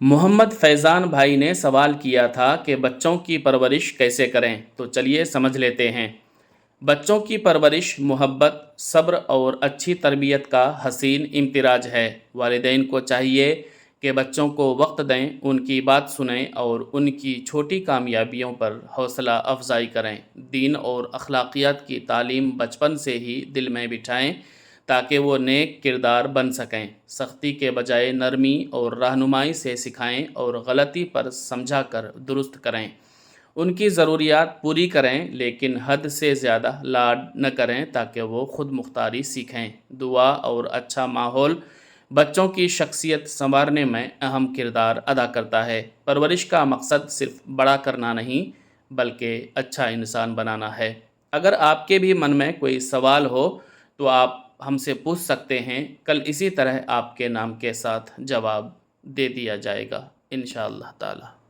محمد فیضان بھائی نے سوال کیا تھا کہ بچوں کی پرورش کیسے کریں، تو چلیے سمجھ لیتے ہیں۔ بچوں کی پرورش محبت، صبر اور اچھی تربیت کا حسین امتزاج ہے۔ والدین کو چاہیے کہ بچوں کو وقت دیں، ان کی بات سنیں اور ان کی چھوٹی کامیابیوں پر حوصلہ افزائی کریں۔ دین اور اخلاقیات کی تعلیم بچپن سے ہی دل میں بٹھائیں تاکہ وہ نیک کردار بن سکیں۔ سختی کے بجائے نرمی اور رہنمائی سے سکھائیں اور غلطی پر سمجھا کر درست کریں۔ ان کی ضروریات پوری کریں لیکن حد سے زیادہ لاڈ نہ کریں تاکہ وہ خود مختاری سیکھیں۔ دعا اور اچھا ماحول بچوں کی شخصیت سنوارنے میں اہم کردار ادا کرتا ہے۔ پرورش کا مقصد صرف بڑا کرنا نہیں بلکہ اچھا انسان بنانا ہے۔ اگر آپ کے بھی من میں کوئی سوال ہو تو آپ ہم سے پوچھ سکتے ہیں، کل اسی طرح آپ کے نام کے ساتھ جواب دے دیا جائے گا انشاءاللہ تعالی۔